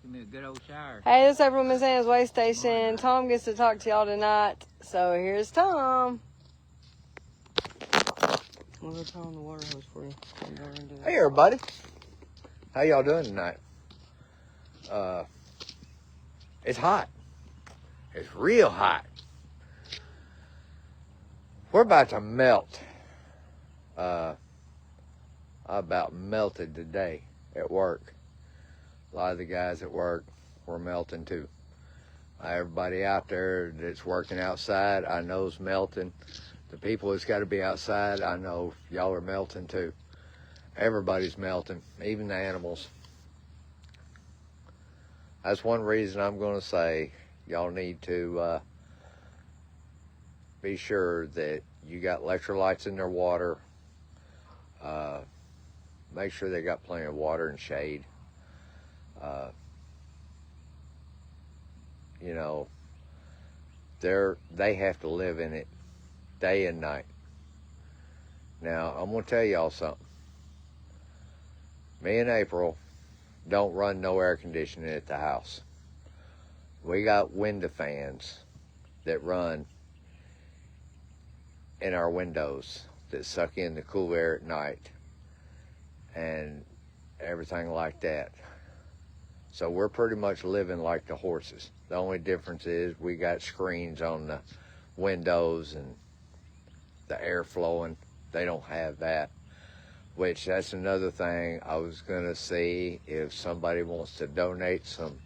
taking me a good old shower. Hey, this is over from Miss Anna's Way Station. Tom gets to talk to y'all tonight. So here's Tom. I'm gonna turn on the water hose for you. Hey everybody, how y'all doing tonight? It's hot. It's real hot. We're about to melt. I about melted today at work. A lot of the guys at work were melting too. Everybody out there that's working outside, I know is melting. The people that's got to be outside, I know y'all are melting too. Everybody's melting, even the animals. That's one reason I'm going to say y'all need to be sure that you got electrolytes in their water. Make sure they got plenty of water and shade. You know, they have to live in it day and night. Now, I'm going to tell y'all something. Me and April don't run no air conditioning at the house. We got window fans that run in our windows that suck in the cool air at night and everything like that. So we're pretty much living like the horses. The only difference is we got screens on the windows and the air flowing. They don't have that, which that's another thing I was going to see if somebody wants to donate some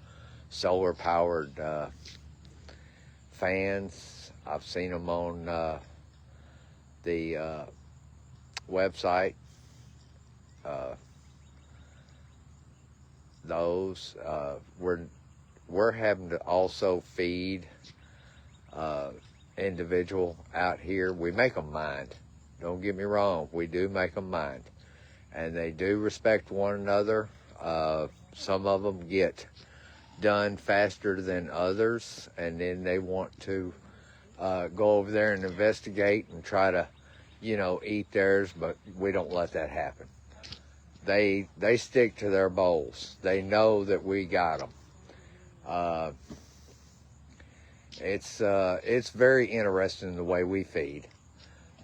solar powered fans. I've seen them on the website. Those we're having to also feed individual out here. We make them mind. Don't get me wrong. We do make them mind, and they do respect one another. Some of them get done faster than others, and then they want to go over there and investigate and try to, eat theirs, but we don't let that happen. They stick to their bowls. They know that we got them. It's very interesting the way we feed,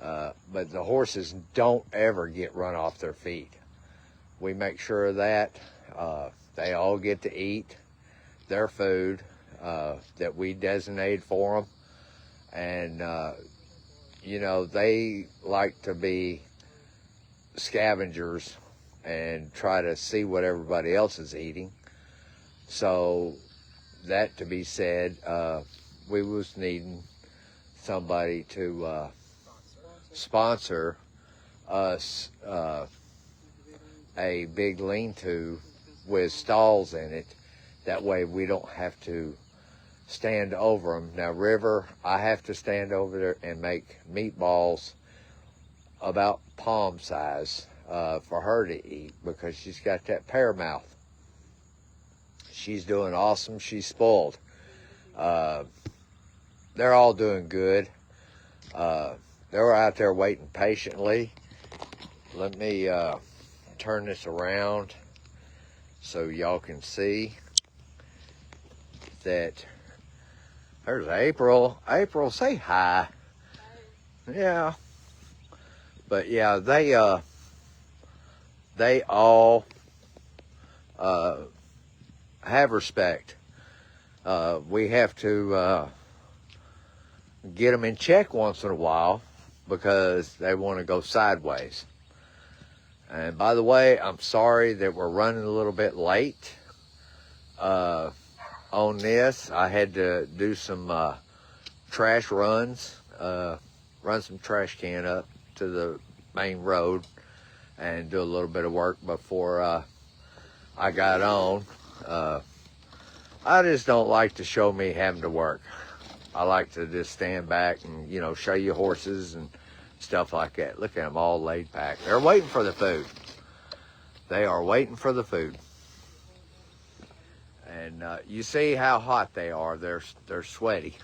but the horses don't ever get run off their feed. We make sure of that. They all get to eat their food that we designated for them, and they like to be scavengers and try to see what everybody else is eating. So that to be said, we was needing somebody to sponsor us a big lean-to with stalls in it. That way we don't have to stand over them. Now River, I have to stand over there and make meatballs about palm size for her to eat because she's got that pear mouth. She's doing awesome. She's spoiled. They're all doing good. They're out there waiting patiently. Let me turn this around so y'all can see that. There's April. April, say hi. Yeah. But yeah, they all have respect. We have to get them in check once in a while because they want to go sideways. And by the way, I'm sorry that we're running a little bit late on this. I had to do some trash runs, run some trash can up to the main road and do a little bit of work before I got on. I just don't like to show me having to work. I like to just stand back and, show you horses and stuff like that. Look at them all laid back. They're waiting for the food. They are waiting for the food. And you see how hot they are. They're sweaty,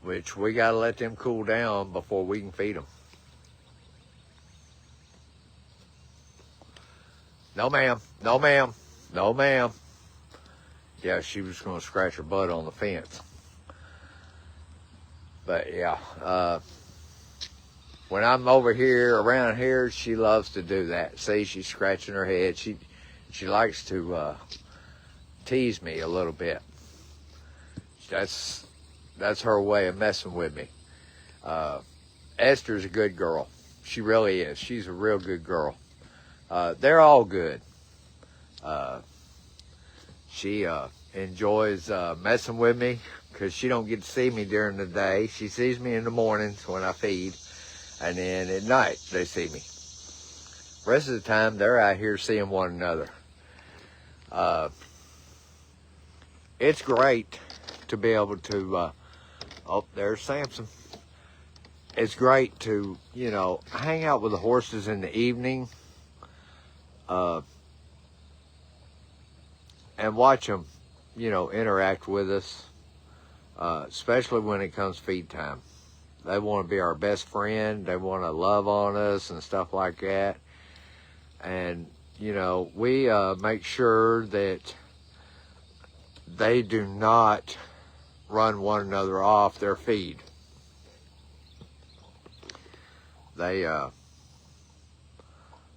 which we got to let them cool down before we can feed them. No, ma'am. No, ma'am. No, ma'am. yeah, she was going to scratch her butt on the fence. But yeah, when I'm over here, around here, she loves to do that. See, she's scratching her head. She likes to tease me a little bit. That's her way of messing with me. Esther's a good girl. She really is. She's a real good girl. They're all good. She enjoys messing with me because she don't get to see me during the day. She sees me in the mornings when I feed, and then at night they see me. Rest of the time they're out here seeing one another. It's great to be able to, oh, there's Samson. It's great to, you know, hang out with the horses in the evening and watch them, you know, interact with us, especially when it comes feed time. They want to be our best friend. They want to love on us and stuff like that. And, you know, we make sure that they do not run one another off their feed.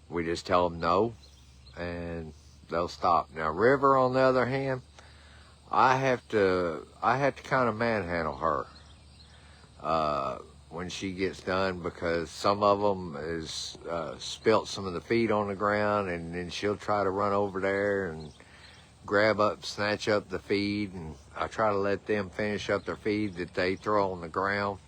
We just tell them no, and they'll stop. Now, River, on the other hand, I have to kind of manhandle her when she gets done, because some of them is spilt some of the feed on the ground, and then she'll try to run over there and grab up, snatch up the feed, and I try to let them finish up their feed that they throw on the ground.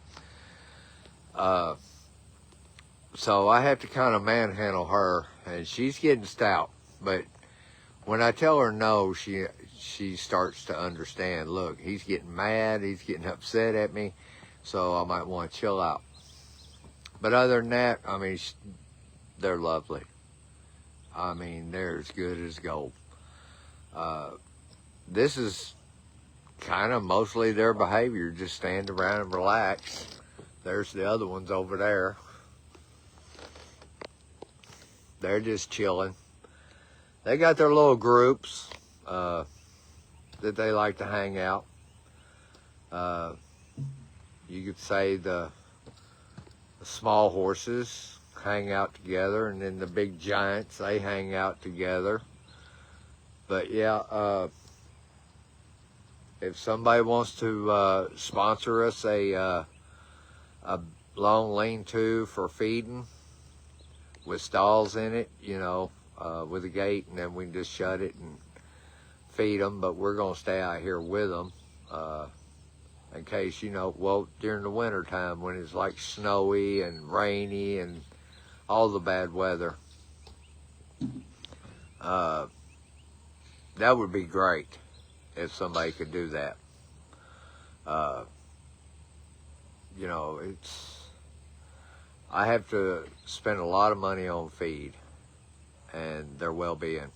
So I have to kind of manhandle her, and she's getting stout. But when I tell her no, she starts to understand. Look, he's getting mad, he's getting upset at me, so I might want to chill out. But other than that, I mean, they're lovely. I mean, they're as good as gold. This is kind of mostly their behavior, just stand around and relax. There's the other ones over there. They're just chilling. They got their little groups that they like to hang out. You could say the small horses hang out together, and then the big giants, they hang out together. But yeah, if somebody wants to sponsor us a long lean-to for feeding with stalls in it, you know, with a gate, and then we can just shut it and feed them. But we're going to stay out here with them in case, you know, well, during the winter time when it's like snowy and rainy and all the bad weather. That would be great if somebody could do that. You know, I have to spend a lot of money on feed and their well-being.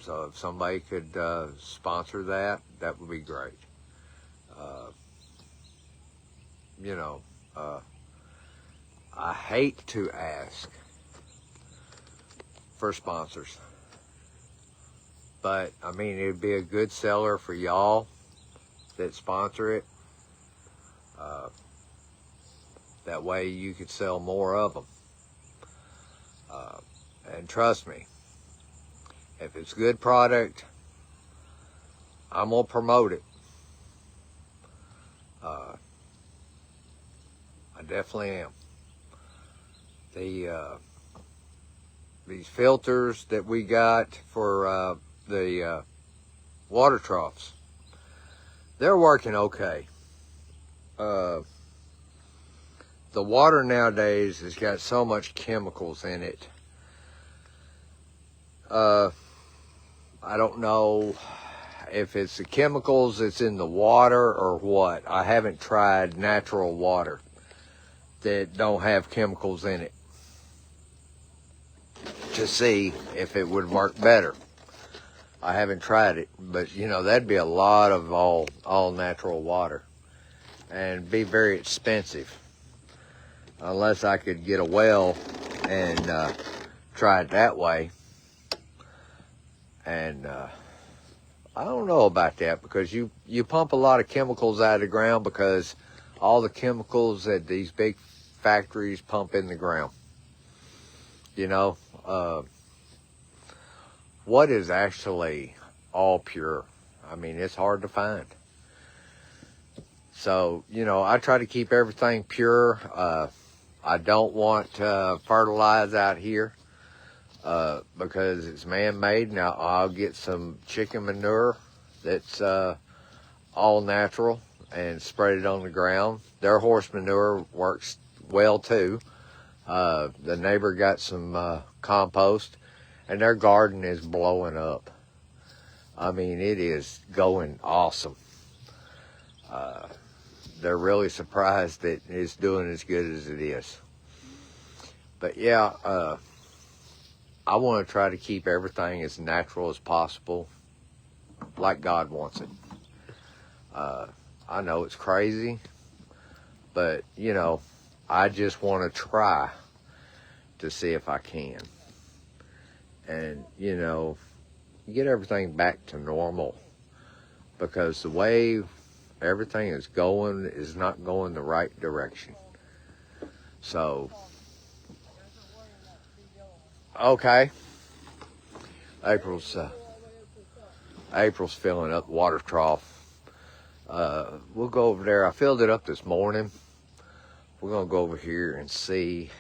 So if somebody could sponsor that, that would be great. You know, I hate to ask for sponsors, but I mean, it'd be a good seller for y'all that sponsor it. That way you could sell more of them. And trust me, if it's good product, I'm gonna promote it. I definitely am. These filters that we got for the water troughs, they're working okay. The water nowadays has got so much chemicals in it. I don't know if it's the chemicals that's in the water or what. I haven't tried natural water that don't have chemicals in it to see if it would work better. I haven't tried it, but you know, that'd be a lot of all natural water and be very expensive unless I could get a well and try it that way. And I don't know about that, because you pump a lot of chemicals out of the ground, because all the chemicals that these big factories pump in the ground. You know, what is actually all pure? I mean, it's hard to find. So, you know, I try to keep everything pure. I don't want fertilizer out here because it's man-made. Now, I'll get some chicken manure that's all natural and spread it on the ground. Their horse manure works well too. The neighbor got some compost, and their garden is blowing up. I mean, it is going awesome. They're really surprised that it's doing as good as it is. But yeah, I want to try to keep everything as natural as possible, like God wants it. I know it's crazy, but you know, I just want to try to see if I can. And you know, get everything back to normal, because the way everything is going is not going the right direction. So, okay. April's filling up the water trough. We'll go over there. I filled it up this morning. We're gonna go over here and see.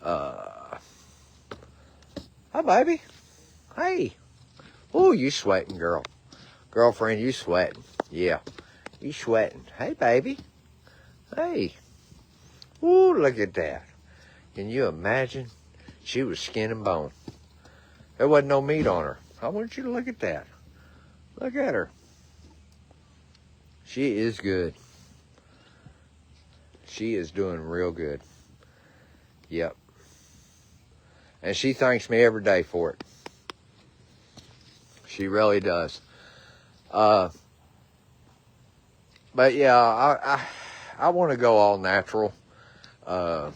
Hi, baby. Hey. Oh, you sweating, girl. Girlfriend, you sweating. Yeah. You sweating. Hey, baby. Hey. Ooh, look at that. Can you imagine? She was skin and bone. There wasn't no meat on her. I want you to look at that. Look at her. She is good. She is doing real good. Yep. And she thanks me every day for it. She really does. But yeah, I want to go all natural. The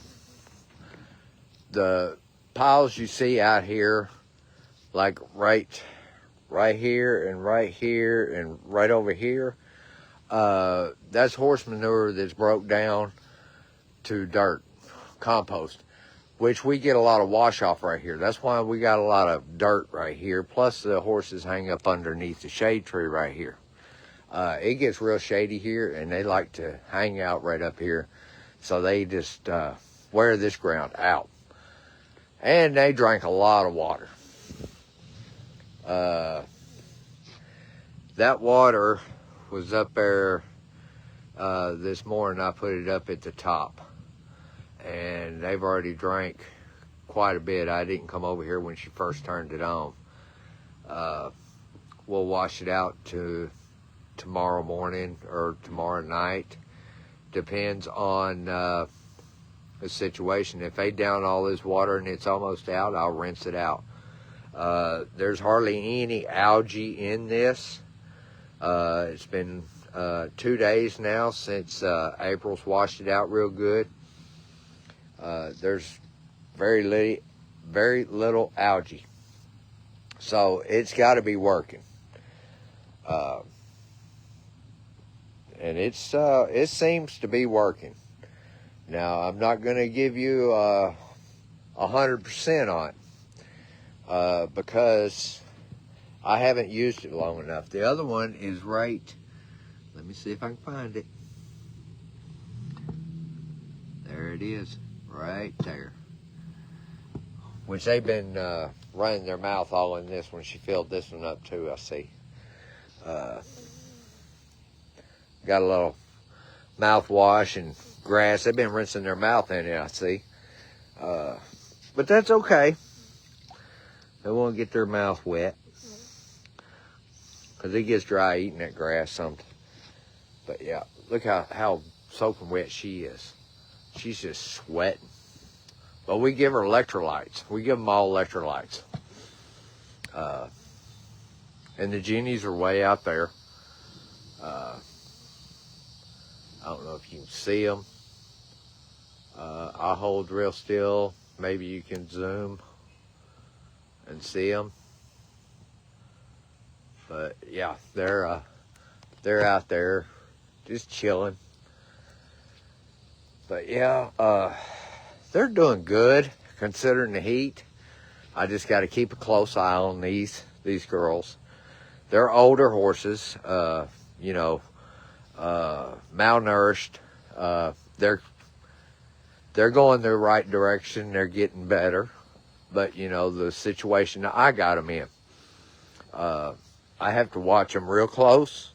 piles you see out here, like right here and right here and right over here, that's horse manure that's broke down to dirt, compost, which we get a lot of wash off right here. That's why we got a lot of dirt right here. Plus the horses hang up underneath the shade tree right here. It gets real shady here, and they like to hang out right up here. So they just wear this ground out. And they drank a lot of water. That water was up there this morning. I put it up at the top. And they've already drank quite a bit. I didn't come over here when she first turned it on. We'll wash it out to tomorrow morning or tomorrow night. Depends on the situation. If they down all this water and it's almost out, I'll rinse it out. There's hardly any algae in this. It's been 2 days now since April's washed it out real good. There's very little algae. So it's got to be working. And it seems to be working. Now, I'm not going to give you 100% on it because I haven't used it long enough. The other one is right. Let me see if I can find it. There it is, right there. Which they've been running their mouth all in this one. She filled this one up too, I see. Got a little mouthwash and grass. They've been rinsing their mouth in it, I see. But that's okay. They won't get their mouth wet. Because it gets dry eating that grass something. But yeah, look how soaking wet she is. She's just sweating. But we give her electrolytes. We give them all electrolytes. And the genies are way out there. I don't know if you can see them. I'll hold real still. Maybe you can zoom and see them. But yeah, they're out there just chilling. But yeah, they're doing good considering the heat. I just got to keep a close eye on these girls. They're older horses, malnourished. They're going the right direction. They're getting better. But, the situation that I got them in, I have to watch them real close.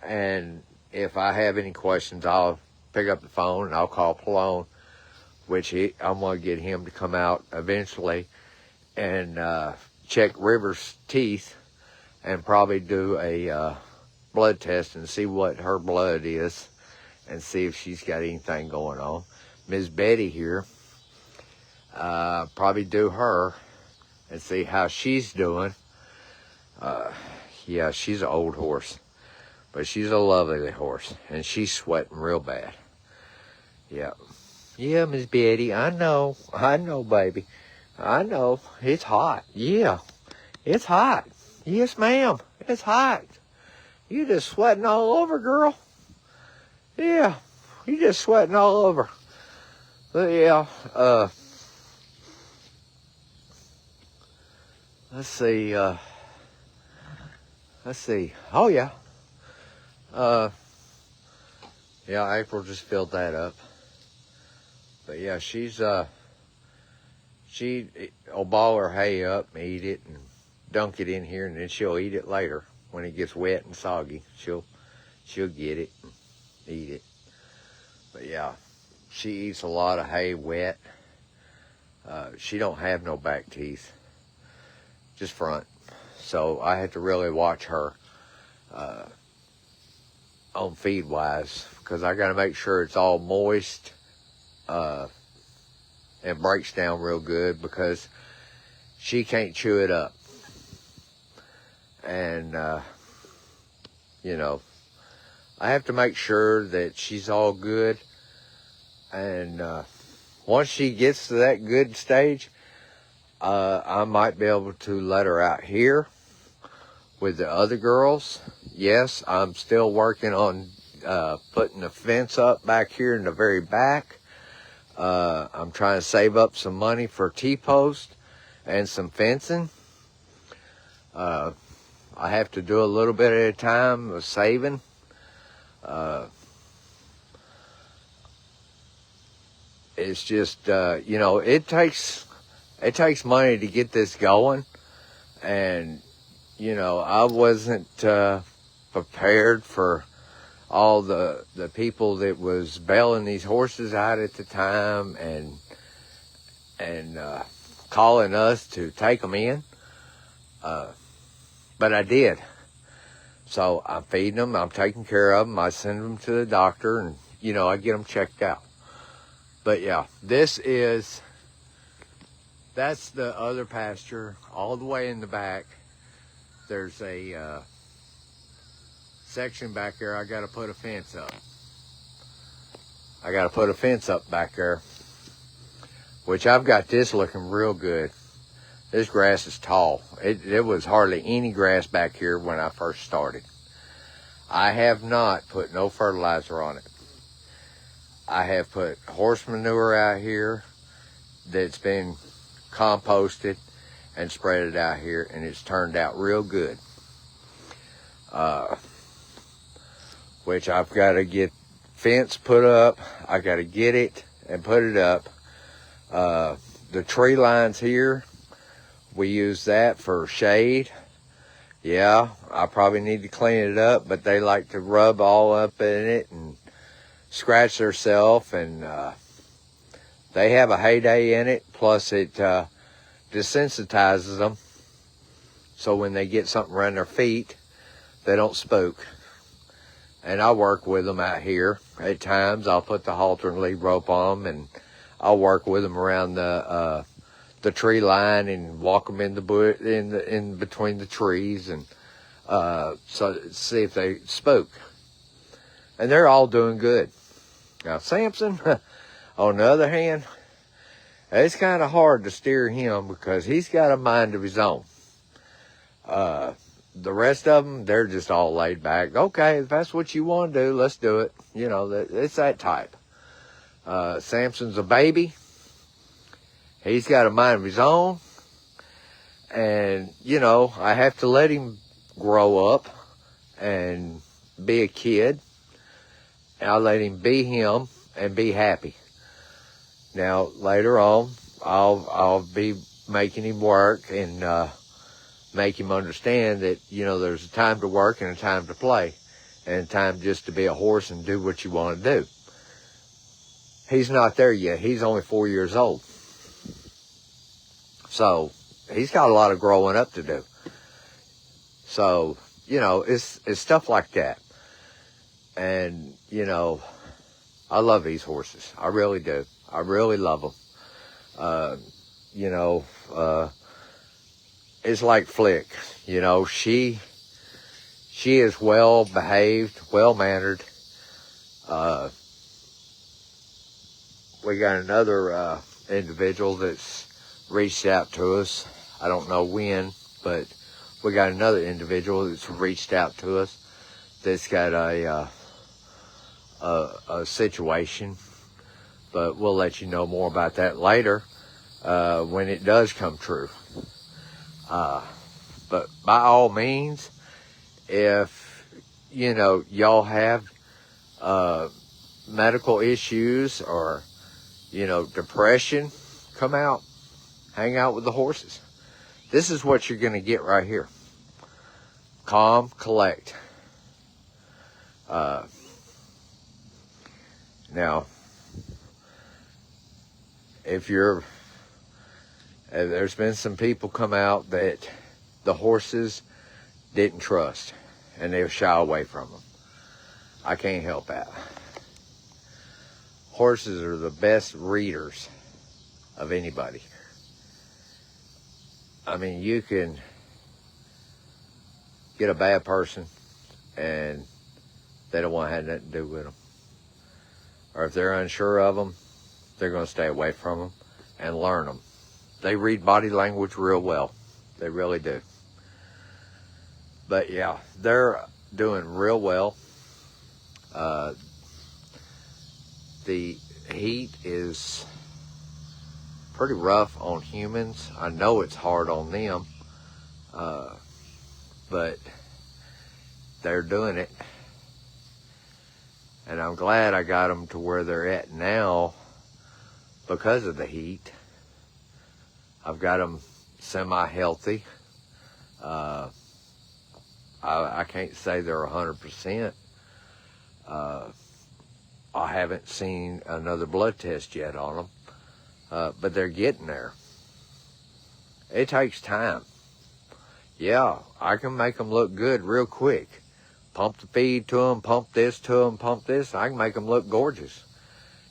And if I have any questions, I'll pick up the phone and I'll call Pallone, which I'm going to get him to come out eventually and check River's teeth and probably do a blood test and see what her blood is and see if she's got anything going on. Ms. Betty here, probably do her and see how she's doing. Yeah, she's an old horse, but she's a lovely horse, and she's sweating real bad. Yeah. Yeah, Miss Betty, I know, baby. I know, it's hot. Yeah, it's hot. Yes, ma'am, it's hot. You just sweating all over, girl. Yeah, you just sweating all over. But yeah, let's see. Oh yeah. Yeah, April just filled that up. But yeah, she'll ball her hay up and eat it and dunk it in here, and then she'll eat it later when it gets wet and soggy. She'll get it and eat it. But yeah, she eats a lot of hay wet. She don't have no back teeth, just front. So I had to really watch her on feed wise, because I got to make sure it's all moist and breaks down real good, because she can't chew it up. And I have to make sure that she's all good. And once she gets to that good stage, I might be able to let her out here with the other girls. Yes, I'm still working on putting a fence up back here in the very back. I'm trying to save up some money for T-post and some fencing. I have to do a little bit at a time of saving. It's just, it takes money to get this going. And, I wasn't prepared for all the people that was bailing these horses out at the time and calling us to take them in. But I did. So I'm feeding them, I'm taking care of them, I send them to the doctor, and, I get them checked out. But yeah, that's the other pasture all the way in the back. There's a section back there I got to put a fence up. I got to put a fence up back there, which I've got this looking real good. This grass is tall. It was hardly any grass back here when I first started. I have not put no fertilizer on it. I have put horse manure out here that's been composted and spread it out here, and it's turned out real good. Which I've got to get fence put up. I got to get it and put it up. The tree lines here, we use that for shade. Yeah, I probably need to clean it up, but they like to rub all up in it and scratch themselves, and they have a heyday in it. Plus it desensitizes them, so when they get something around their feet, they don't spook. And I work with them out here. At times I'll put the halter and lead rope on them, and I'll work with them around the tree line and walk them in the bush, in between the trees, and so see if they spook. And they're all doing good. Now Samson, on the other hand, it's kind of hard to steer him because he's got a mind of his own. the rest of them, they're just all laid back. Okay, if that's what you want to do, let's do it. You know, it's that type. Samson's a baby. He's got a mind of his own. And, you know, I have to let him grow up and be a kid. And I let him be him and be happy. Now, later on, I'll be making him work and make him understand that, you know, there's a time to work and a time to play. And a time just to be a horse and do what you want to do. He's not there yet. He's only 4 years old. So, he's got a lot of growing up to do. So, you know, it's stuff like that. And, you know, I love these horses. I really do. I really love them. You know, it's like Flick. You know, she is well behaved, well mannered. We got another individual that's reached out to us. I don't know when, but we got another individual that's reached out to us that's got a situation, but we'll let you know more about that later when it does come true. But by all means, if, you know, y'all have medical issues or, you know, depression, come out, hang out with the horses. This is what you're going to get right here. Calm, collect. Now, there's been some people come out that the horses didn't trust and they were shy away from them. I can't help that. Horses are the best readers of anybody. I mean, you can get a bad person and they don't want to have nothing to do with them. Or if they're unsure of them, they're going to stay away from them and learn them. They read body language real well. They really do. But yeah, they're doing real well. The heat is pretty rough on humans. I know it's hard on them, but they're doing it. And I'm glad I got them to where they're at now because of the heat. I've got them semi-healthy. I can't say they're 100%. I haven't seen another blood test yet on them, but they're getting there. It takes time. Yeah, I can make them look good real quick. Pump the feed to them, pump this to them, pump this. I can make them look gorgeous.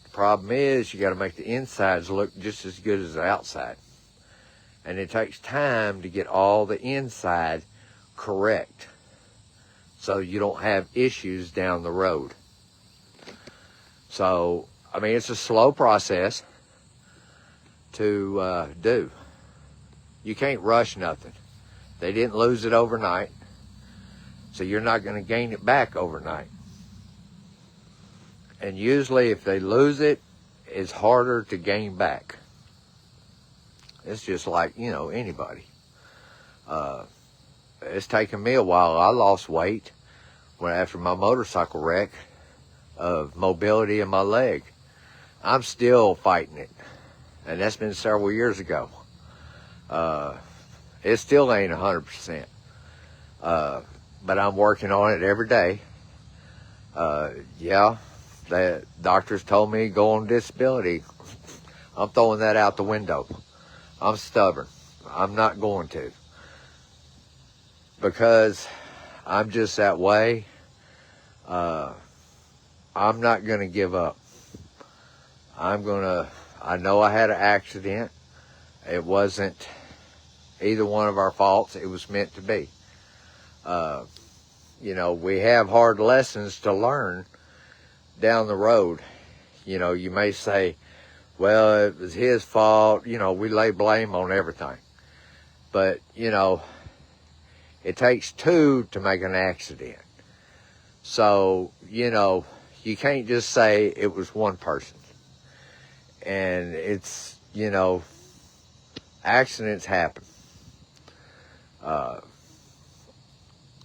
The problem is you got to make the insides look just as good as the outside. And it takes time to get all the inside correct so you don't have issues down the road. So, I mean, it's a slow process to do. You can't rush nothing. They didn't lose it overnight, so you're not going to gain it back overnight. And usually if they lose it, it's harder to gain back. It's just like, you know, anybody. It's taken me a while. I lost weight after my motorcycle wreck of mobility in my leg. I'm still fighting it. And that's been several years ago. It still ain't 100%. But I'm working on it every day. Yeah, the doctors told me to go on disability. I'm throwing that out the window. I'm stubborn. I'm not going to. Because I'm just that way. I'm not going to give up. I know I had an accident. It wasn't either one of our faults. It was meant to be. You know, we have hard lessons to learn down the road. You know, you may say, well, it was his fault. You know, we lay blame on everything. But, you know, It takes two to make an accident. So, you know, you can't just say it was one person. And it's, you know, accidents happen.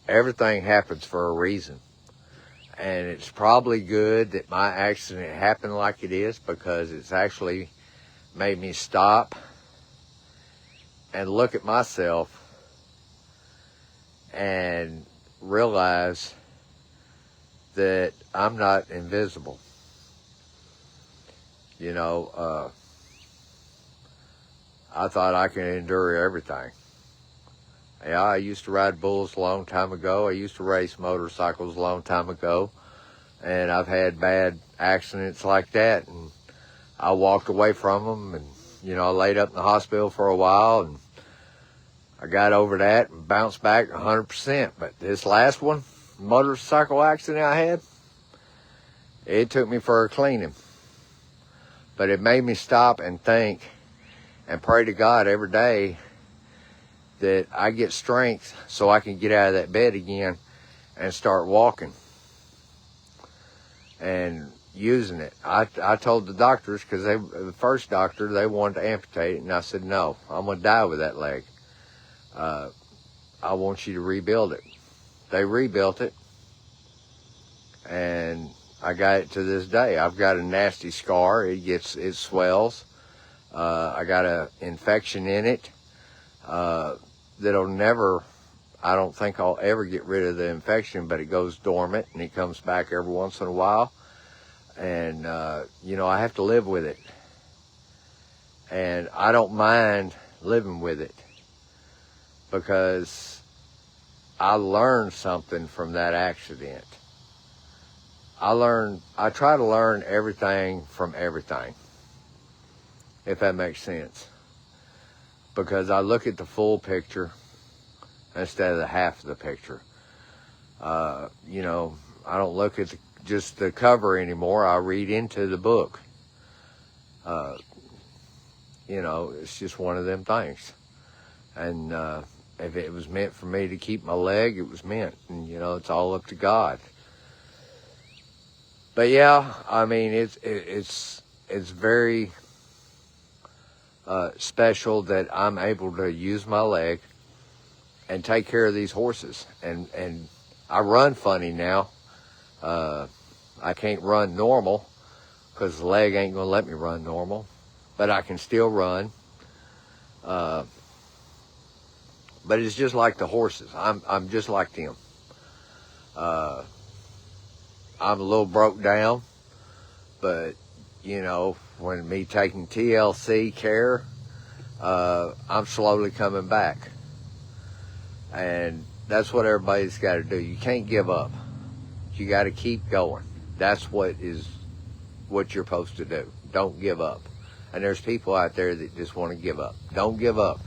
Everything happens for a reason. And it's probably good that my accident happened like it is, because it's actually made me stop and look at myself and realize that I'm not invisible. You know, I thought I could endure everything. Yeah, I used to ride bulls a long time ago. I used to race motorcycles a long time ago. And I've had bad accidents like that. And I walked away from them. And, you know, I laid up in the hospital for a while. And I got over that and bounced back 100%. But this last one, motorcycle accident I had, it took me for a cleaning. But it made me stop and think and pray to God every day that I get strength so I can get out of that bed again and start walking and using it. I told the doctors, because the first doctor, they wanted to amputate it, and I said, no, I'm going to die with that leg. I want you to rebuild it. They rebuilt it, and I got it to this day. I've got a nasty scar. It swells. I got an infection in it. That'll never, I don't think I'll ever get rid of the infection, but it goes dormant and it comes back every once in a while. And, you know, I have to live with it. And I don't mind living with it, because I learned something from that accident. I try to learn everything from everything, if that makes sense. Because I look at the full picture instead of the half of the picture. You know, I don't look at just the cover anymore. I read into the book. You know, it's just one of them things. And if it was meant for me to keep my leg, it was meant. And, you know, it's all up to God. But yeah, I mean, it's very special that I'm able to use my leg and take care of these horses. And I run funny now. I can't run normal because the leg ain't going to let me run normal, but I can still run. But it's just like the horses. I'm just like them. I'm a little broke down, but you know, when me taking TLC care, I'm slowly coming back. And that's what everybody's got to do. You can't give up. You got to keep going. That's what you're supposed to do. Don't give up. And there's people out there that just want to give up. Don't give up.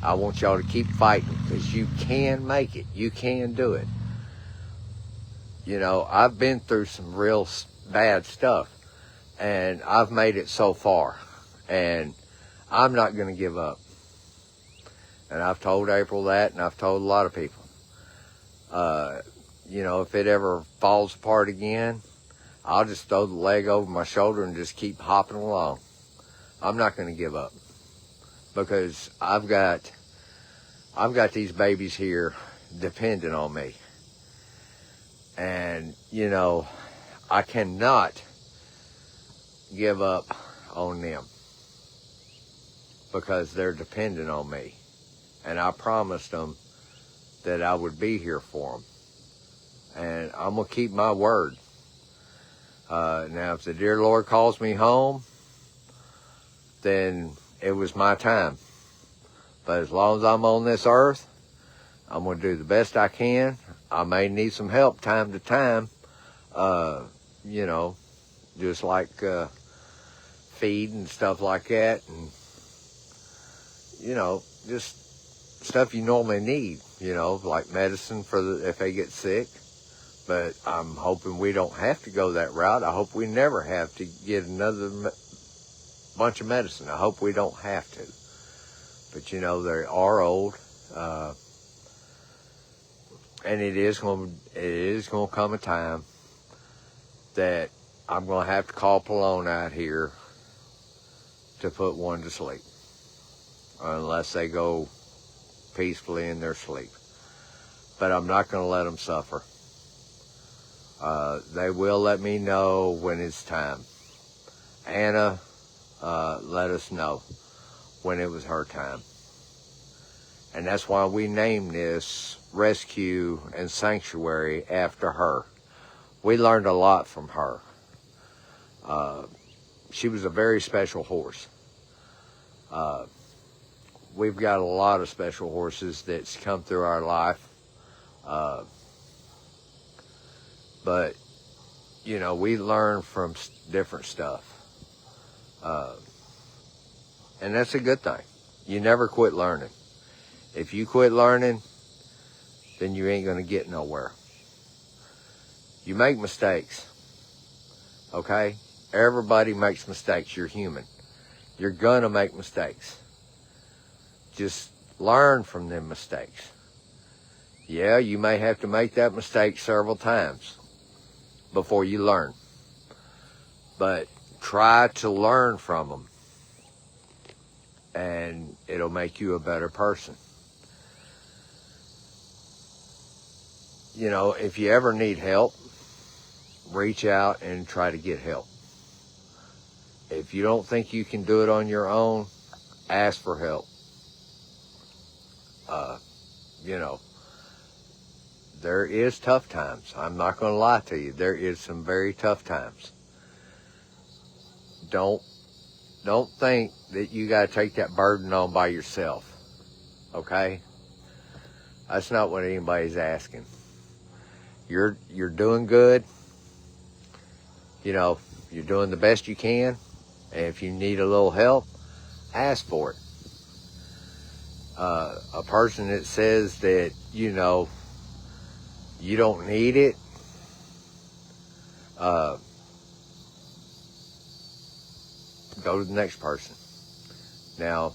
I want y'all to keep fighting, because you can make it. You can do it. You know, I've been through some real bad stuff, and I've made it so far, and I'm not going to give up. And I've told April that, and I've told a lot of people. You know, if it ever falls apart again, I'll just throw the leg over my shoulder and just keep hopping along. I'm not going to give up, because I've got these babies here depending on me. And, you know, I cannot give up on them, because they're dependent on me. And I promised them that I would be here for them. And I'm going to keep my word. Now, if the dear Lord calls me home, then it was my time. But as long as I'm on this earth, I'm going to do the best I can. I may need some help time to time, you know, just like feed and stuff like that. And, you know, just stuff you normally need, you know, like medicine if they get sick. But I'm hoping we don't have to go that route. I hope we never have to get another bunch of medicine. I hope we don't have to. But, you know, they are old. And it is going to come a time that I'm going to have to call Pallone out here to put one to sleep, unless they go peacefully in their sleep. But I'm not going to let them suffer. They will let me know when it's time. Anna let us know when it was her time. And that's why we named this Rescue and Sanctuary after her. We learned a lot from her. She was a very special horse. We've got a lot of special horses that's come through our life. But, you know, we learn from different stuff. And that's a good thing. You never quit learning. If you quit learning, then you ain't going to get nowhere. You make mistakes, okay? Everybody makes mistakes. You're human. You're going to make mistakes. Just learn from them mistakes. Yeah, you may have to make that mistake several times before you learn. But try to learn from them, and it'll make you a better person. You know, if you ever need help, reach out and try to get help. If you don't think you can do it on your own, ask for help. You know, there is tough times. I'm not going to lie to you. There is some very tough times. Don't think that you got to take that burden on by yourself. Okay? That's not what anybody's asking. You're doing good. You know, you're doing the best you can. And if you need a little help, ask for it. A person that says that, you know, you don't need it, go to the next person. Now,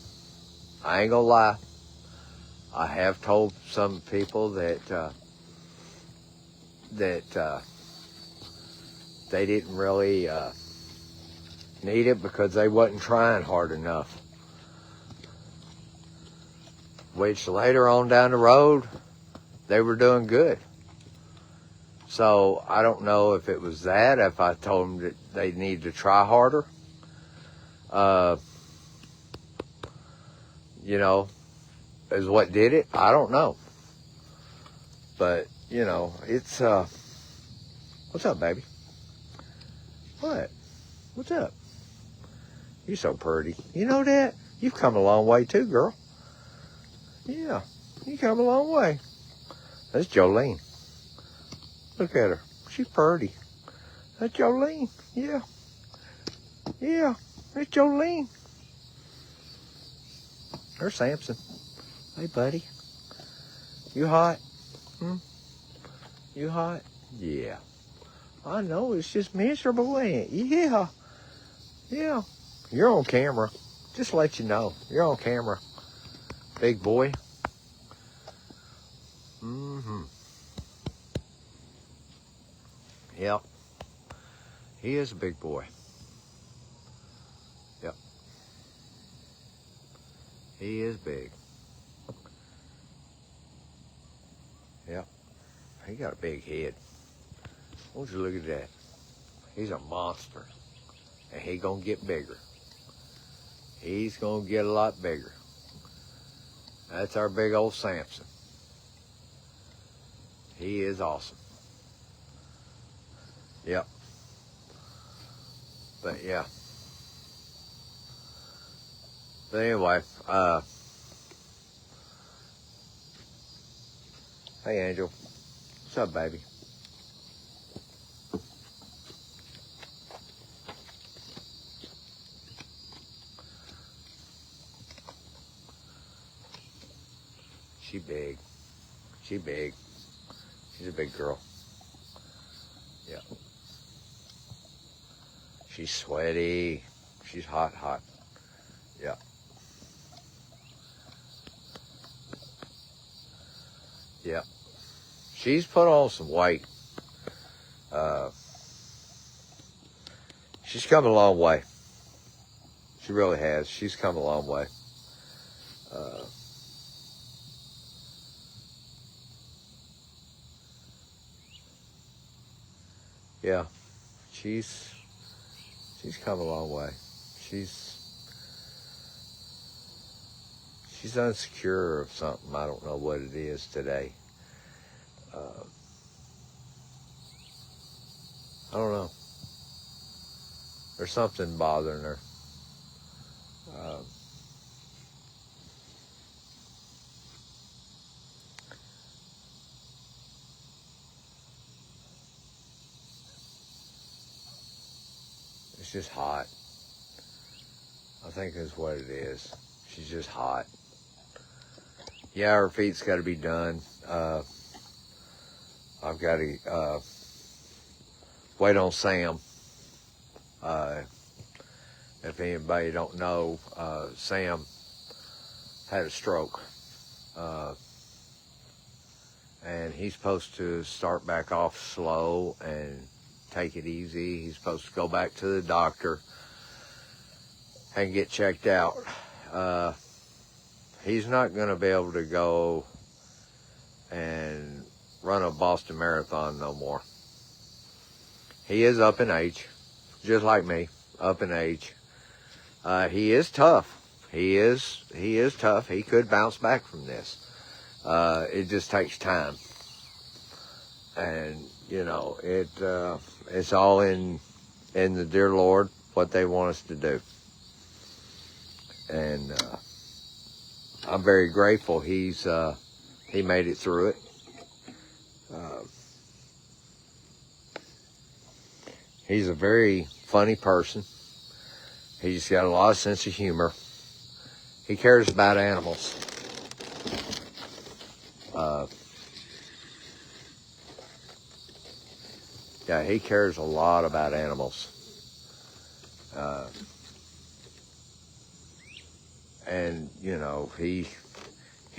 I ain't gonna lie. I have told some people that they didn't really need it because they wasn't trying hard enough. Which later on down the road, they were doing good. So I don't know if it was that, if I told them that they need to try harder. You know, is what did it. I don't know. But, you know, it's, what's up, baby? What? What's up? You're so pretty. You know that? You've come a long way too, girl. Yeah, you come a long way. That's Jolene. Look at her. She's pretty. That's Jolene. Yeah. Yeah, that's Jolene. There's Samson. Hey, buddy. You hot? You hot? Yeah. I know, it's just miserable, ain't it? Yeah. Yeah. You're on camera. Just to let you know. You're on camera. Big boy. Yep. He is a big boy. Yep. He is big. Yep. He got a big head. Won't you look at that? He's a monster. And he gonna get bigger. He's gonna get a lot bigger. That's our big old Samson. He is awesome. Yep. But yeah. But anyway, hey Angel. What's up, baby? She big. She big. She's a big girl. Yeah. She's sweaty. She's hot. Yeah. Yeah. she's put on some weight. She's come a long way. She really has. She's come a long way. Yeah, she's come a long way. She's insecure of something. I don't know what it is today. I don't know. There's something bothering her. It's just hot. I think that's what it is. She's just hot. Yeah, her feet's got to be done. I've got to wait on Sam. If anybody don't know, Sam had a stroke. And he's supposed to start back off slow and take it easy. He's supposed to go back to the doctor and get checked out. He's not going to be able to go and run a Boston Marathon no more. He is up in age, just like me, up in age. He is tough. He is tough. He could bounce back from this. It just takes time. And, you know, it's all in the dear Lord, what they want us to do. And I'm very grateful he made it through it. He's a very funny person. He's got a lot of sense of humor. He cares about animals. Yeah, he cares a lot about animals. And, you know, he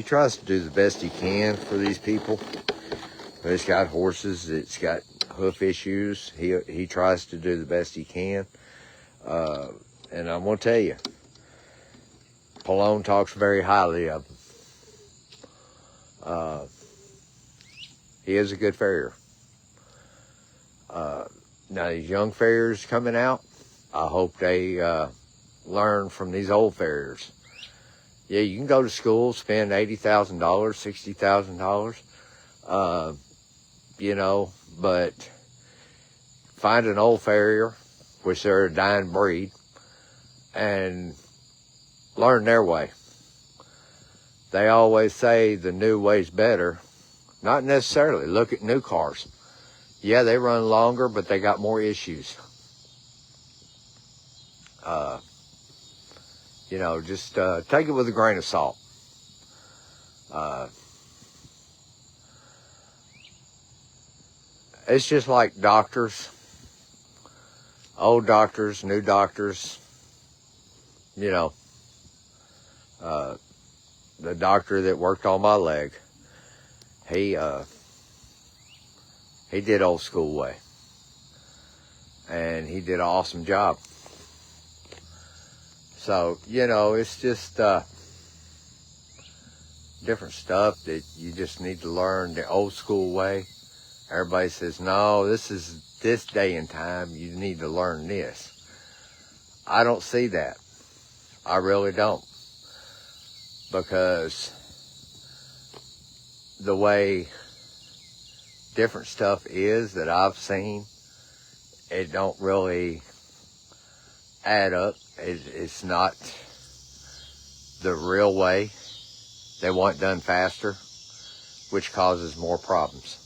tries to do the best he can for these people. It's got horses, it's got hoof issues. He tries to do the best he can. And I'm going to tell you, Pallone talks very highly of him. He is a good farrier. Now these young farriers coming out, I hope they learn from these old farriers. Yeah, you can go to school, spend $80,000, $60,000, you know, but find an old farrier, which they're a dying breed, and learn their way. They always say the new way's better. Not necessarily. Look at new cars. Yeah, they run longer, but they got more issues. You know, just take it with a grain of salt. It's just like doctors, old doctors, new doctors. You know, the doctor that worked on my leg, he did old school way, and he did an awesome job. So, you know, it's just different stuff that you just need to learn the old school way. Everybody says, no, this day and time, you need to learn this. I don't see that. I really don't. Because the way different stuff is that I've seen, it don't really add up. It's not the real way. They want it done faster, which causes more problems.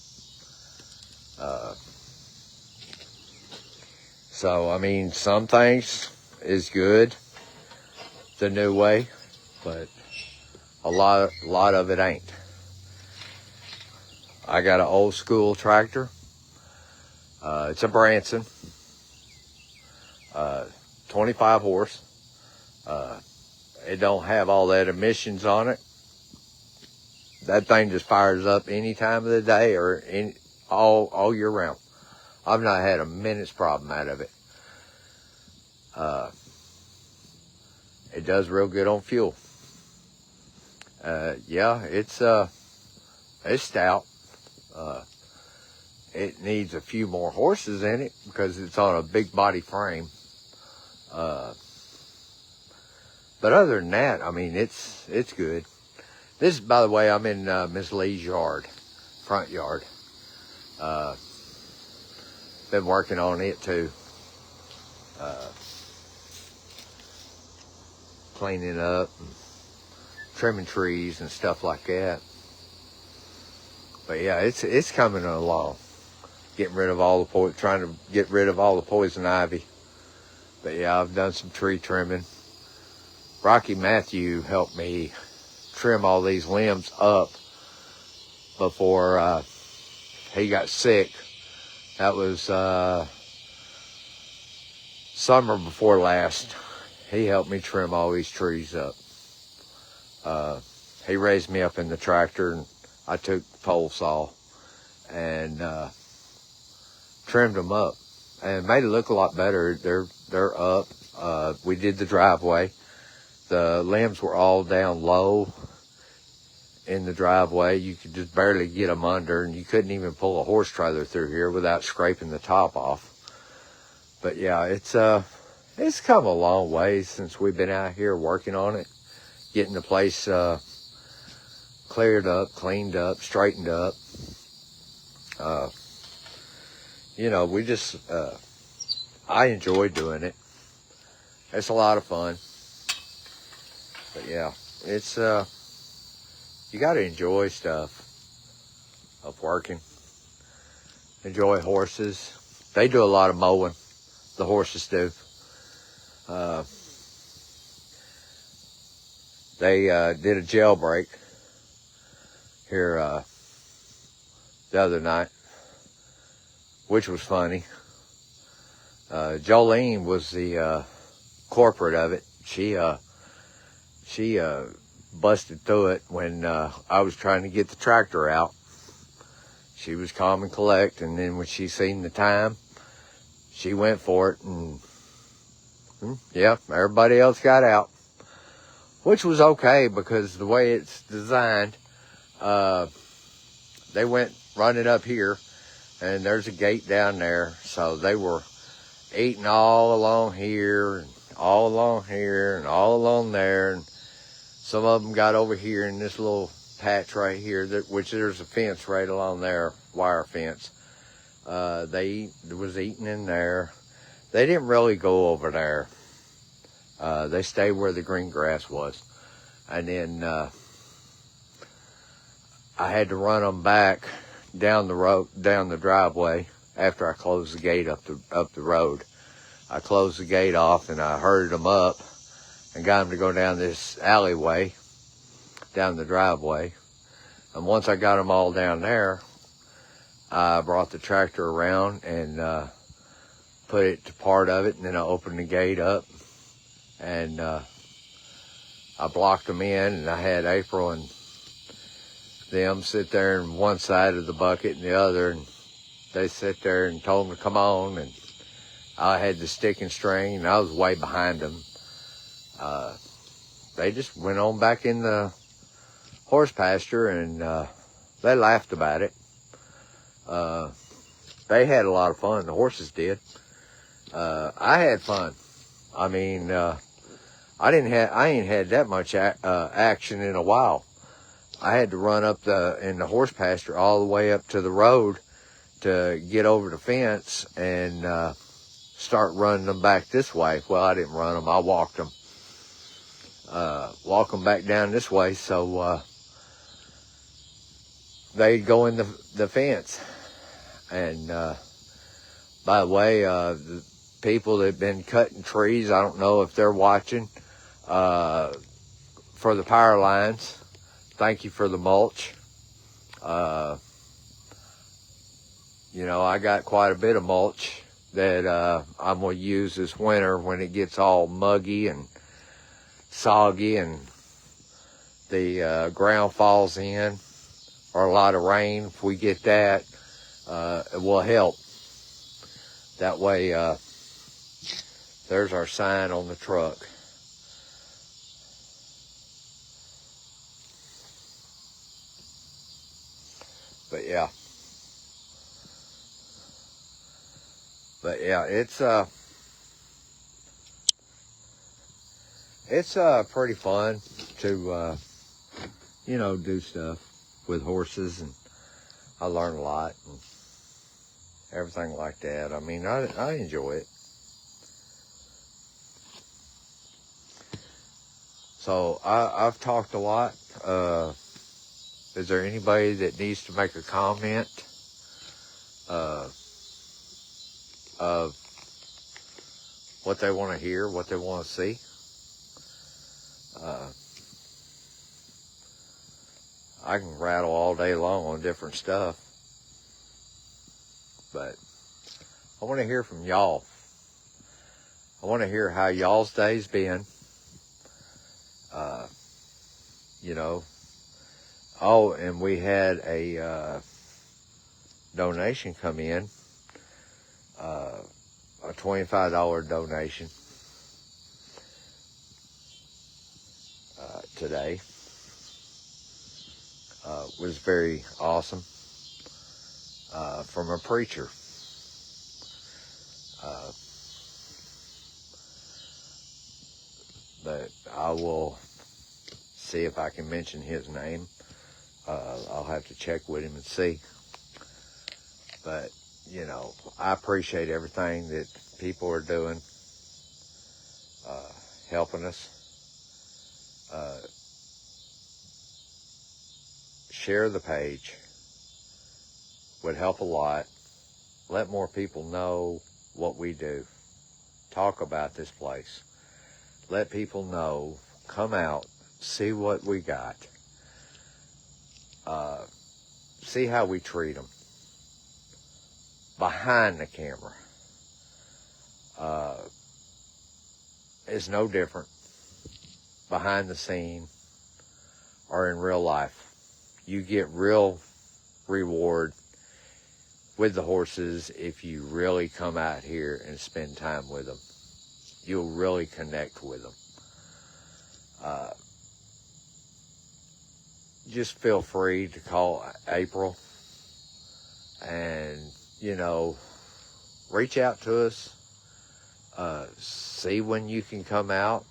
So, I mean, some things is good, the new way, but a lot of it ain't. I got an old school tractor. It's a Branson, 25 horse. It don't have all that emissions on it. that thing just fires up any time of the day or all year round. I've not had a minute's problem out of it. It does real good on fuel. Yeah, it's stout. It needs a few more horses in it because it's on a big body frame. But other than that, I mean, it's good. This, by the way, I'm in Miss Lee's yard, front yard. Been working on it too. Cleaning up and trimming trees and stuff like that. But yeah, it's coming along. Getting rid of all the trying to get rid of all the poison ivy. But yeah, I've done some tree trimming. Rocky Matthew helped me trim all these limbs up before he got sick. That was summer before last. He helped me trim all these trees up. He raised me up in the tractor, and I took the pole saw and trimmed them up and made it look a lot better. They're up. We did the driveway. The limbs were all down low in the driveway. You could just barely get them under, and you couldn't even pull a horse trailer through here without scraping the top off. But yeah, it's come a long way since we've been out here working on it, getting the place cleared up, cleaned up, straightened up. You know, we just, I enjoy doing it. It's a lot of fun. But yeah, it's, you got to enjoy stuff of working. Enjoy horses. They do a lot of mowing. The horses do. They did a jailbreak here the other night, which was funny. Jolene was the corporate of it. She busted through it when I was trying to get the tractor out. She was calm and collect, and then when she seen the time, she went for it, and yeah, everybody else got out, which was okay because the way it's designed, they went running up here, and there's a gate down there, so they were eating all along here, and all along here, and all along there, and some of them got over here in this little patch right here, which there's a fence right along there, wire fence. They was eating in there. They didn't really go over there. They stayed where the green grass was. And then I had to run them back down the road, down the driveway after I closed the gate up the road. I closed the gate off and I herded them up and got them to go down this alleyway, down the driveway. And once I got them all down there, I brought the tractor around and put it to part of it, and then I opened the gate up and I blocked them in, and I had April and them sit there on one side of the bucket and the other, and they sit there and told them to come on, and I had the stick and string, and I was way behind them. They just went on back in the horse pasture, and they laughed about it. They had a lot of fun. The horses did. I had fun. I mean, I ain't had that much action in a while. I had to run up in the horse pasture all the way up to the road to get over the fence and start running them back this way. Well, I didn't run them. I walked them. Walk them back down this way so they'd go in the fence. And by the way, the people that have been cutting trees, I don't know if they're watching, for the power lines, thank you for the mulch. You know, I got quite a bit of mulch that I'm going to use this winter when it gets all muggy and soggy and the ground falls in. or a lot of rain, if we get that, it will help. That way, there's our sign on the truck. But yeah. It's pretty fun to, do stuff with horses, and I learn a lot and everything like that. I mean, I enjoy it. So I've talked a lot. Is there anybody that needs to make a comment of what they want to hear, what they want to see? I can rattle all day long on different stuff, but I want to hear from y'all. I want to hear how y'all's day's been. Oh, and we had a donation come in, a $25 donation today. Was very awesome from a preacher. But I will see if I can mention his name. I'll have to check with him and see. But, I appreciate everything that people are doing, helping us. Share the page. Would help a lot. Let more people know what we do. Talk about this place. Let people know. Come out. See what we got. See how we treat them. Behind the camera. Is no different. Behind the scene or in real life. You get real reward with the horses if you really come out here and spend time with them. You'll really connect with them. Just feel free to call April and, reach out to us. See when you can come out,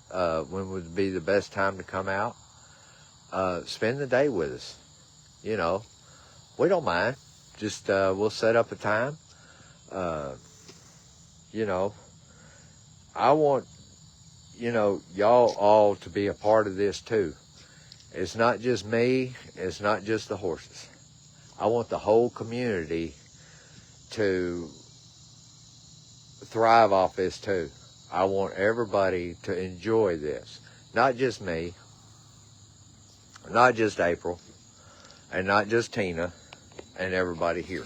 when would be the best time to come out. Spend the day with us. We don't mind. Just, we'll set up a time. I want, y'all all to be a part of this too. It's not just me. It's not just the horses. I want the whole community to thrive off this too. I want everybody to enjoy this. Not just me. Not just April. And not just Tina and everybody here.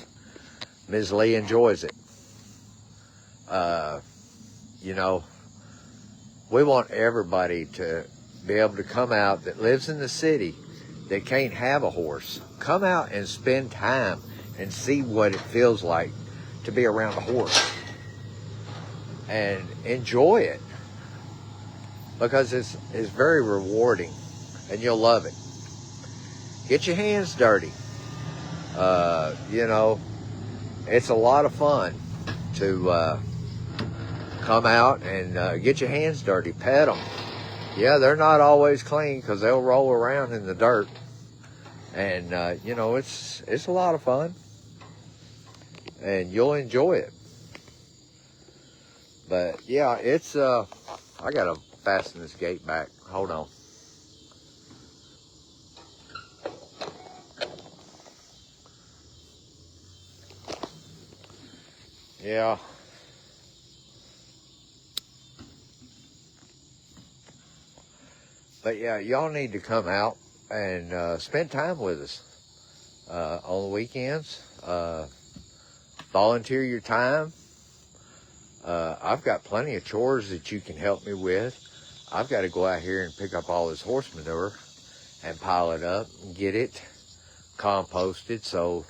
Ms. Lee enjoys it. We want everybody to be able to come out that lives in the city that can't have a horse. Come out and spend time and see what it feels like to be around a horse. And enjoy it. Because it's very rewarding. And you'll love it. Get your hands dirty. It's a lot of fun to come out and get your hands dirty. Pet them. Yeah, they're not always clean because they'll roll around in the dirt. And, it's a lot of fun. And you'll enjoy it. But, yeah, it's, I got to fasten this gate back. Hold on. Yeah. But yeah, y'all need to come out and spend time with us on the weekends. Volunteer your time. I've got plenty of chores that you can help me with. I've got to go out here and pick up all this horse manure and pile it up and get it composted, so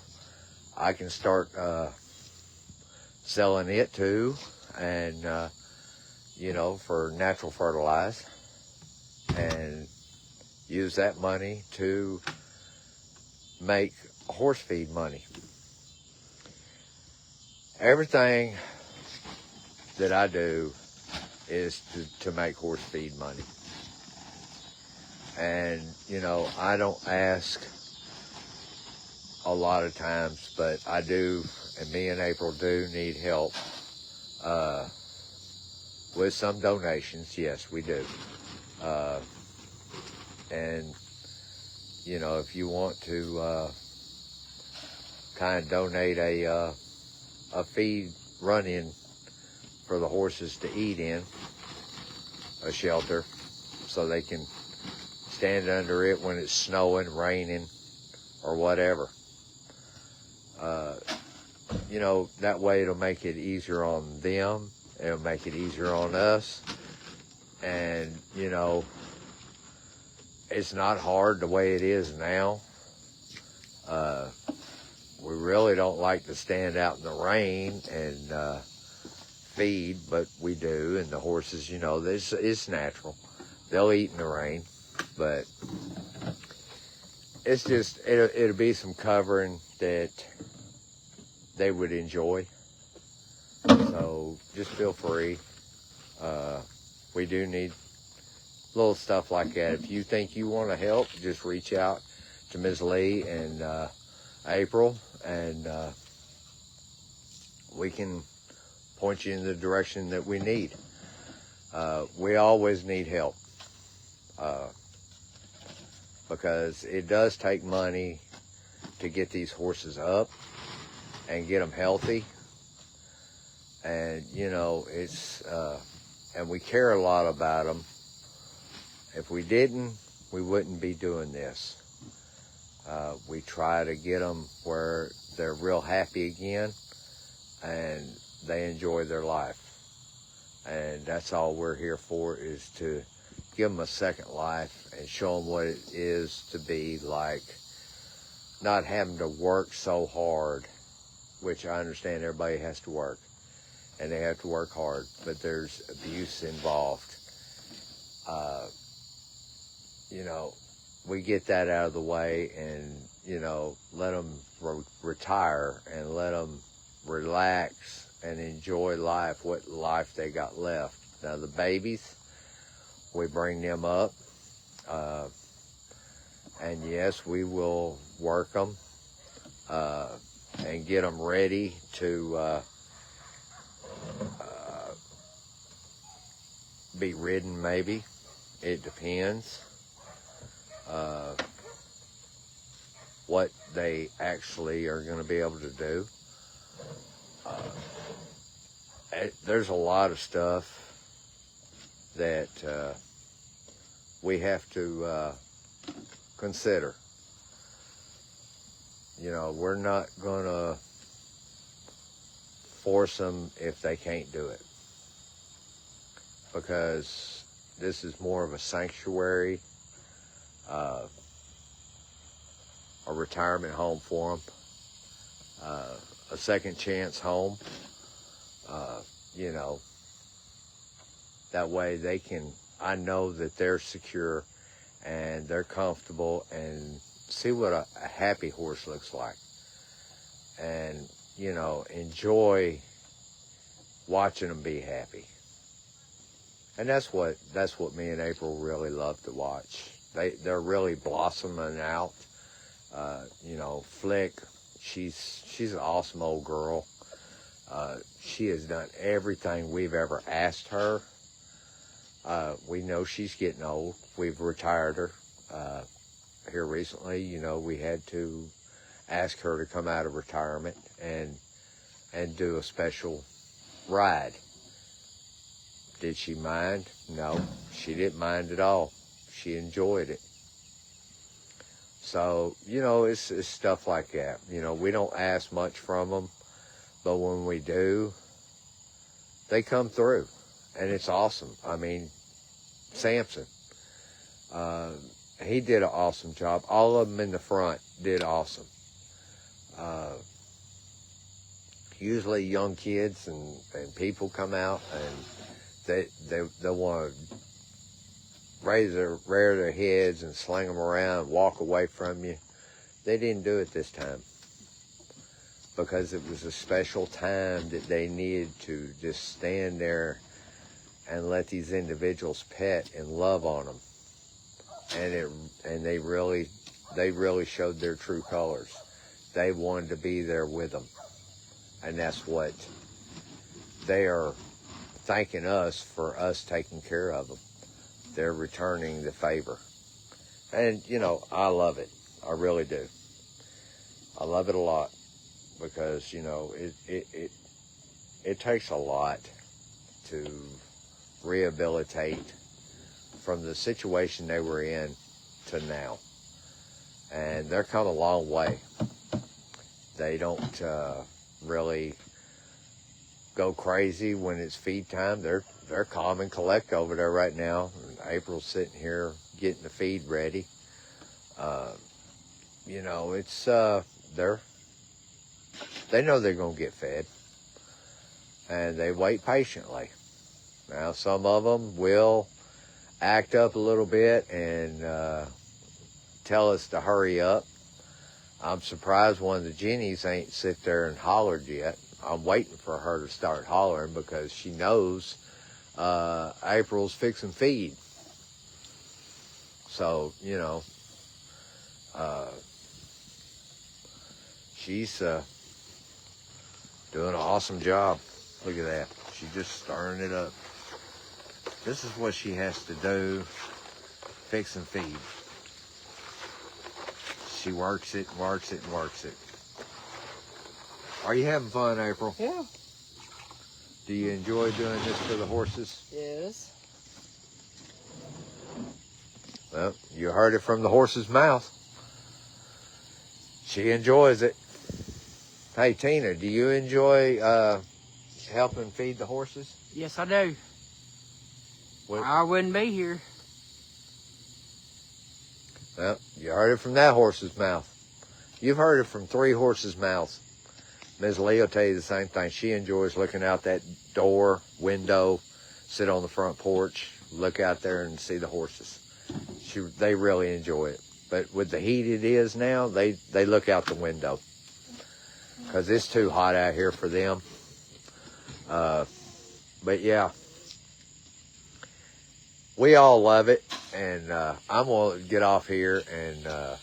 I can start selling it too, and for natural fertilizer, and use that money to make horse feed money. Everything that I do is to make horse feed money. And, I don't ask a lot of times, but I do, and me and April do need help with some donations. Yes, we do. And, if you want to kind of donate a feed run-in for the horses to eat in, a shelter, so they can stand under it when it's snowing, raining, or whatever. That way it'll make it easier on them, it'll make it easier on us, and, it's not hard the way it is now. We really don't like to stand out in the rain and feed, but we do, and the horses, it's natural. They'll eat in the rain, but it's just, it'll be some covering that they would enjoy. So just feel free. We do need little stuff like that. If you think you want to help, just reach out to Ms. Lee and April, and we can point you in the direction that we need. We always need help, because it does take money to get these horses up and get them healthy. And, and we care a lot about them. If we didn't, we wouldn't be doing this. We try to get them where they're real happy again and they enjoy their life. And that's all we're here for, is to give them a second life and show them what it is to be like, not having to work so hard, which I understand everybody has to work, and they have to work hard, but there's abuse involved. We get that out of the way and, let them retire and let them relax and enjoy life, what life they got left. Now, the babies, we bring them up, and yes, we will work them and get them ready to be ridden, maybe. It depends what they actually are going to be able to do. There's a lot of stuff that we have to consider. We're not going to force them if they can't do it, because this is more of a sanctuary, a retirement home for them, a second chance home. That way they can, I know that they're secure and they're comfortable, and see what a happy horse looks like, and enjoy watching them be happy. And that's what me and April really love to watch. They're really blossoming out. Flick, she's an awesome old girl. She has done everything we've ever asked her. We know she's getting old. We've retired her here recently. We had to ask her to come out of retirement and do a special ride. Did she mind? No, she didn't mind at all. She enjoyed it. So, it's stuff like that. We don't ask much from them, but when we do, they come through, and it's awesome. I mean, Samson, he did an awesome job. All of them in the front did awesome. Usually young kids and people come out and they want to rear their heads and sling them around, walk away from you. They didn't do it this time because it was a special time that they needed to just stand there and let these individuals pet and love on them. And they really showed their true colors. They wanted to be there with them. And that's what they are thanking us for us taking care of them. They're returning the favor. And, you know, I love it. I really do. I love it a lot because, you know, it takes a lot to rehabilitate from the situation they were in to now. And they're come a long way. They don't really go crazy when it's feed time. They're calm and collect over there right now. And April's sitting here getting the feed ready. You know, it's they know they're gonna get fed, and they wait patiently. Now, some of them will act up a little bit and tell us to hurry up. I'm surprised one of the Jennies ain't sit there and hollered yet. I'm waiting for her to start hollering because she knows April's fixing feed. So, you know, she's doing an awesome job. Look at that. She's just stirring it up. This is what she has to do, fix and feed. She works it, works it, and works it. Are you having fun, April? Yeah. Do you enjoy doing this for the horses? Yes. Well, you heard it from the horse's mouth. She enjoys it. Hey, Tina, do you enjoy helping feed the horses? Yes, I do. What? I wouldn't be here. Well, you heard it from that horse's mouth. You've heard it from 3 horses' mouths. Ms. Lee will tell you the same thing. She enjoys looking out that door, window, sit on the front porch, look out there and see the horses. They really enjoy it. But with the heat it is now, they look out the window because it's too hot out here for them. But yeah, we all love it, and I'm gonna get off here and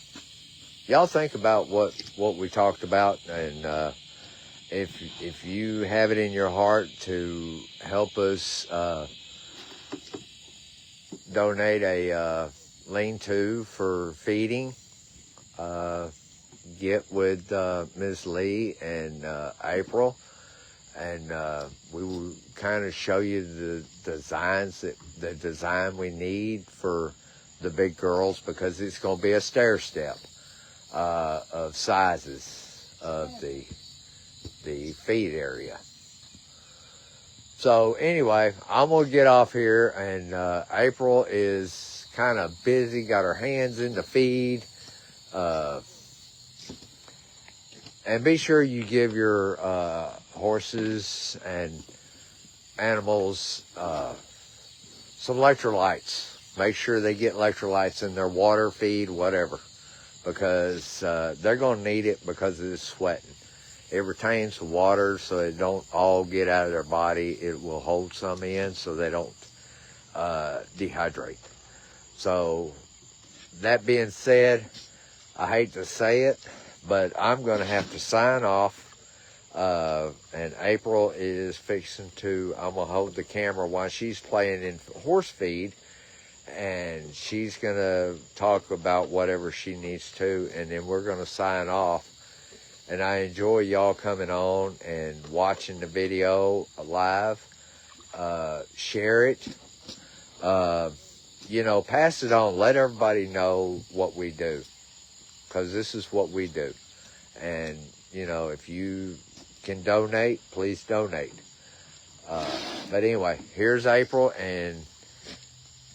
y'all think about what we talked about, and if you have it in your heart to help us donate a lean-to for feeding, get with Ms. Lee and April, and we will kind of show you the design we need for the big girls, because it's going to be a stair step of sizes of the feed area. So anyway, I'm going to get off here, and April is kind of busy, got her hands in the feed. And be sure you give your horses and animals some electrolytes. Make sure they get electrolytes in their water, feed, whatever, because they're going to need it because of this sweating. It retains the water so it don't all get out of their body. It will hold some in so they don't dehydrate. So that being said, I hate to say it, but I'm going to have to sign off. And April is fixing to, I'm going to hold the camera while she's playing in horse feed, and she's going to talk about whatever she needs to, and then we're going to sign off. And I enjoy y'all coming on and watching the video live. Share it. You know, pass it on. Let everybody know what we do, because this is what we do. And, you know, if you can donate, please donate. But anyway, here's April, and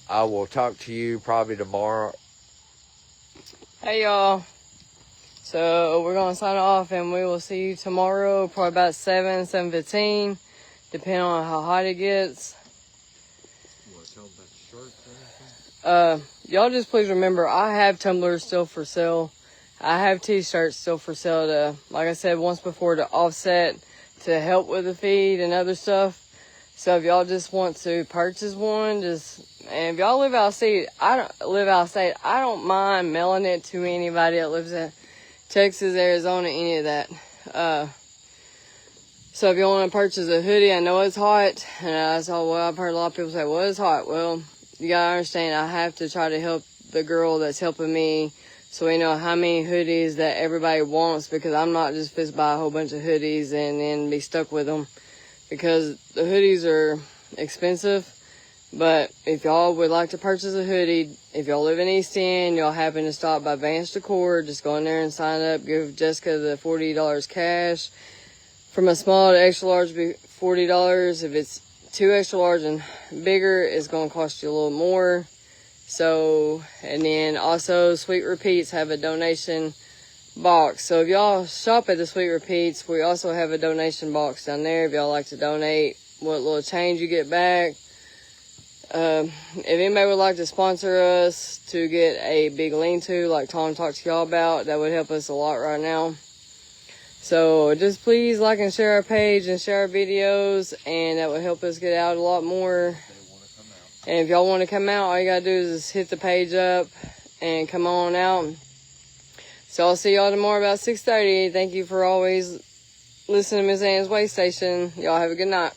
I will talk to you probably tomorrow. Hey, y'all. So we're going to sign off, and we will see you tomorrow, probably about 7:15, depending on how hot it gets. You want to tell them about the shirts or anything? Y'all just please remember, I have tumblers still for sale. I have t-shirts still for sale to, like I said once before, to offset, to help with the feed and other stuff. So if y'all just want to purchase one, and if y'all live out of state, I don't mind mailing it to anybody that lives in Texas, Arizona, any of that. So if you want to purchase a hoodie, I know it's hot, and I've heard a lot of people say, well, it's hot. Well, you gotta understand, I have to try to help the girl that's helping me, so we know how many hoodies that everybody wants, because I'm not just supposed to buy a whole bunch of hoodies and then be stuck with them, because the hoodies are expensive. But if y'all would like to purchase a hoodie, if y'all live in East End, y'all happen to stop by Vance Decor, just go in there and sign up. Give Jessica the $40 cash. From a small to extra large, be $40. If it's 2 extra large and bigger, it's going to cost you a little more. So, and then also Sweet Repeats have a donation box. So if y'all shop at the Sweet Repeats, we also have a donation box down there if y'all like to donate what little change you get back. If anybody would like to sponsor us to get a big lean-to like Tom talked to y'all about, that would help us a lot right now. So just please like and share our page and share our videos, and that would help us get out a lot more. And if y'all want to come out, all you gotta do is just hit the page up and come on out. So I'll see y'all tomorrow about 6:30. Thank you for always listening to Miss Ann's Way Station. Y'all have a good night.